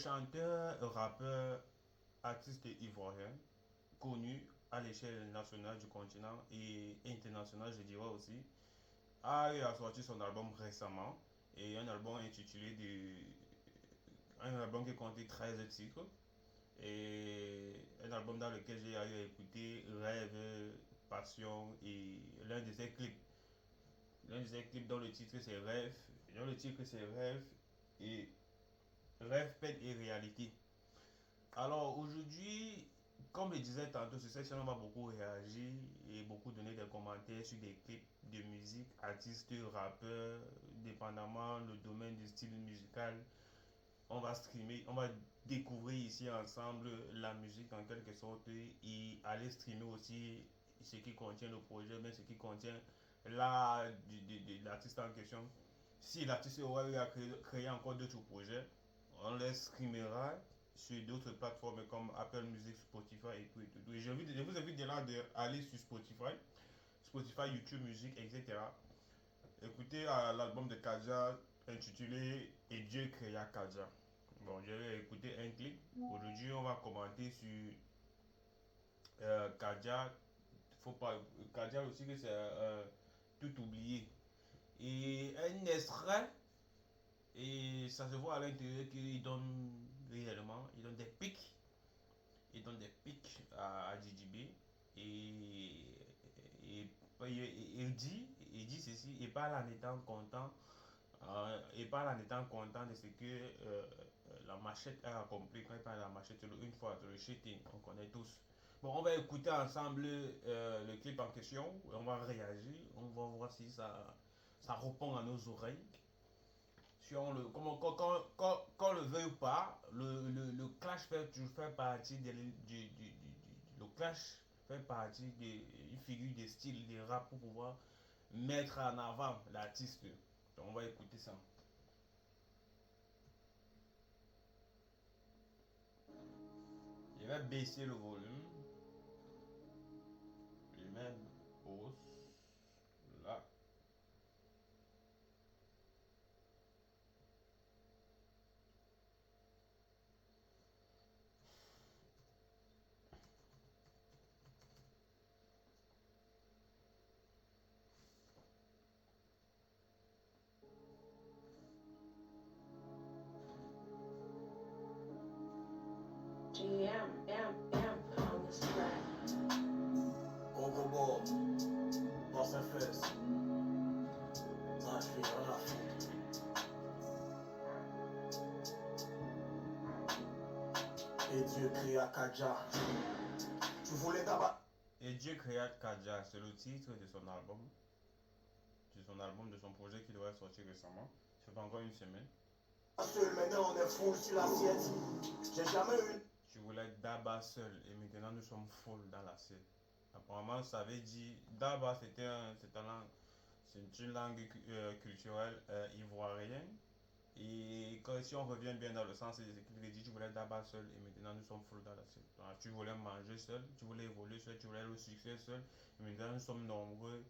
chanteur, rappeur, artiste ivoirien, connu à l'échelle nationale du continent et internationale, je dirais aussi, a eu à sortir son album récemment et un album qui comptait 13 titres et un album dans lequel j'ai eu à écouter Rêve, Passion et l'un de ses clips dont le titre c'est Rêve, et Rêve, peine et réalité. Alors aujourd'hui, comme je disais tantôt, sur cette chaîne, on va beaucoup réagir et beaucoup donner des commentaires sur des clips de musique, artistes, rappeurs, dépendamment le domaine du style musical. On va streamer, on va découvrir ici ensemble la musique en quelque sorte et aller streamer aussi ce qui contient le projet, mais ce qui contient l'art de l'artiste en question. Si l'artiste aurait eu à créer encore d'autres projets, on les streamera sur d'autres plateformes comme Apple Music, Spotify et tout et tout. Et je vous invite d'aller sur Spotify, YouTube Music, etc. Écoutez l'album de Kaja intitulé Et Dieu créa Kaja. Bon, je vais écouter un clip. Aujourd'hui, on va commenter sur Kaja. Faut pas, Kaja aussi que c'est tout oublié. Et un extrait, et ça se voit à l'intérieur qu'il donne réellement, il donne des pics à DJB. Et, il dit ceci, et parle en étant content de ce que la machette a accompli. Quand il parle de la machette, une fois, le cheating, on connaît tous. Bon, on va écouter ensemble le clip en question, on va réagir, on va voir si ça répond à nos oreilles. Si on le, comment, quand le veuille ou pas, le clash fait partie le clash fait partie d'une figure de style de rap pour pouvoir mettre en avant l'artiste. Donc on va écouter ça. Je vais baisser le volume. Je mets pause. Là. On this track. Gogo dans sa fesse. Ah, je fais rien à foutre. Et Dieu créa Kaja. Tu voulais d'abord. Et Dieu créa Kaja, c'est le titre de son album. De son projet qui devrait sortir récemment. Ça fait encore une semaine. Seul, maintenant on est full sur l'assiette. J'ai jamais eu. Je voulais être d'abord seul et maintenant nous sommes full dans l'assiette. Apparemment, ça veut dire d'abord c'est une langue culturelle ivoirienne. Et si on revient bien dans le sens, c'est ce qu'il dit, tu voulais d'abord seul et maintenant nous sommes full dans l'assiette. Tu voulais manger seul, tu voulais évoluer seul, tu voulais le succès seul et maintenant nous sommes nombreux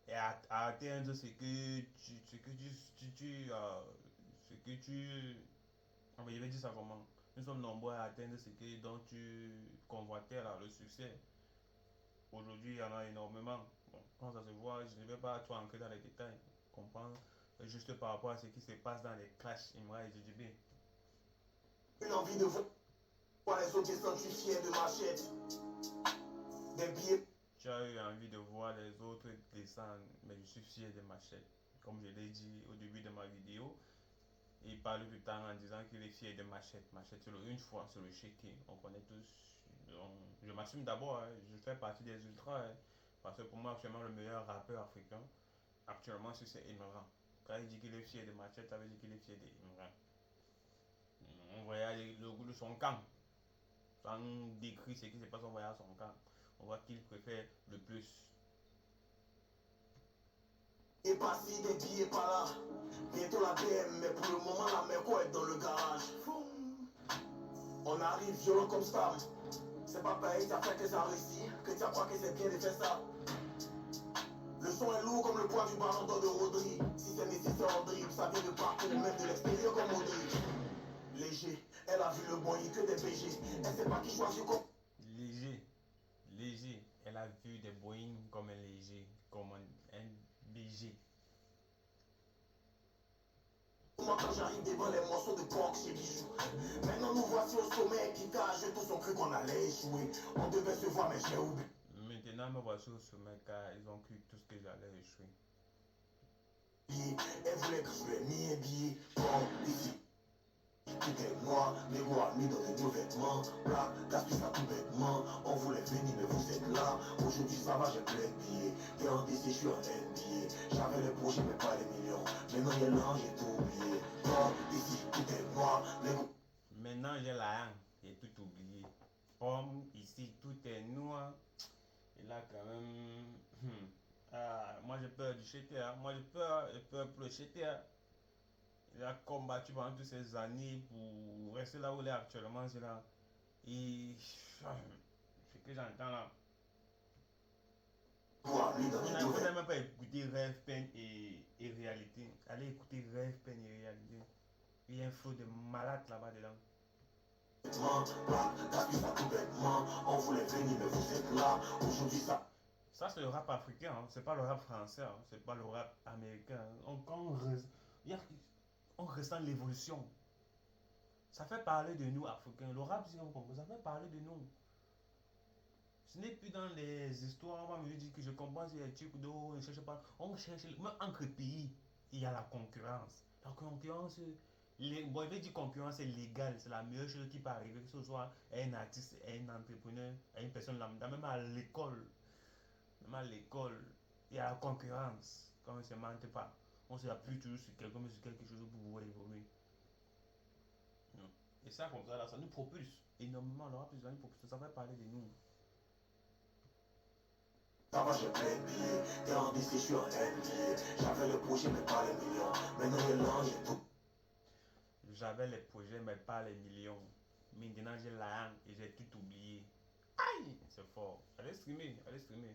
et à atteindre ce que enfin, je vais dire ça comment. Nous sommes nombreux à atteindre ce que dont tu convoitais là, le succès. Aujourd'hui, il y en a énormément. Bon, quand ça se voit, je ne vais pas trop entrer dans les détails. Comprendre juste par rapport à ce qui se passe dans les clashs Imra et JJB. Une envie de voir les autres sanctifiés de machette. Des billets. Tu as eu envie de voir les autres descendre, mais je suis fier de Machette. Comme je l'ai dit au début de ma vidéo, il parle tout le temps en disant qu'il est fier de Machette. Machette, une fois sur le shaking, on connaît tous. Je m'assume d'abord, hein, je fais partie des ultras, hein, parce que pour moi, actuellement, le meilleur rappeur africain, actuellement, c'est Imran. Quand il dit qu'il est fier de Machette, ça veut dire qu'il est fier d'Imran. On voyait le goût de son camp, sans décrire ce qui se passe, on voyait son camp. On voit qu'il préfère le plus. Et pas-ci, des billets par là. Bientôt la BM, mais pour le moment, la Merco est dans le garage. On arrive violent comme ça. C'est pas pareil, ça fait que ça réussit, que tu crois que c'est bien de faire ça. Le son est lourd comme le poids du ballon d'or de Rodri. Si c'est nécessaire en dribble, ça vient de partout, même de l'extérieur comme Rodri. Léger. a vu le bon, il que des BG. Elle sait pas qui choisit comme. Léger. Léger. Elle a vu des Boeing comme un léger, comme un BG. Moi quand j'arrive devant les morceaux de porc chez Bijou. Maintenant nous voici au sommet, Kika, tous ont cru qu'on allait échouer. On devait se voir mais j'ai oublié. Maintenant, me voici au sommet car ils ont cru tout ce que j'allais échouer. Elle voulait que je lui ai mis un billet. Bon, ici. Tout est noir, les rois mis dans de nouveaux vêtements. Black, gaspille ça tout bêtement. On voulait venir, mais vous êtes là. Aujourd'hui, ça va, j'ai plein de billets. T'es en DC, je suis en NBA. J'avais les projets, mais pas les millions. Maintenant, il y a l'an, j'ai tout oublié. Bon, ici, tout est noir, les rois. Maintenant, j'ai la haine, j'ai tout oublié. Pomme, ici, tout est noir. Et là, quand même. Moi, j'ai peur du GTA. Moi, j'ai peur pour le GTA. Il a combattu pendant toutes ces années pour rester là où il est actuellement. C'est là. Et ce que j'entends là. On n'a même pas écouté Rêve, Peine et Réalité. Allez écouter Rêve, Peine et Réalité. Il y a un flow de malade là-bas dedans. On voulait venir, mais vous êtes là. Aujourd'hui, ça. Ça, c'est le rap africain, hein. C'est pas le rap français, hein. C'est pas le rap américain, hein. On ressent l'évolution. Ça fait parler de nous, Africains. Le rap, si on comprend, ça fait parler de nous. Ce n'est plus dans les histoires, on va me dire que je comprends si les trucs d'eau, ne cherche pas. On cherche, même entre pays, il y a la concurrence. La concurrence, bon, il veut dire concurrence est légale, c'est la meilleure chose qui peut arriver, que ce soit un artiste, un entrepreneur, une personne lambda, même à l'école, il y a la concurrence. Quand on ne se mente pas, on se appuie toujours sur quelqu'un, mais sur quelque chose pour pouvoir évoluer. Non. Et ça, comme ça, là, ça nous propulse énormément. Le rap, ça nous propulse, ça fait parler de nous. Ça va, j'ai plein de billets. T'es en DC, je suis en NBA. J'avais le projet, mais pas les millions. Maintenant, il y a l'an, j'ai tout. J'avais les projets, mais pas les millions. Maintenant, j'ai la haine et j'ai tout oublié. Aïe, c'est fort. Allez streamer, allez streamer.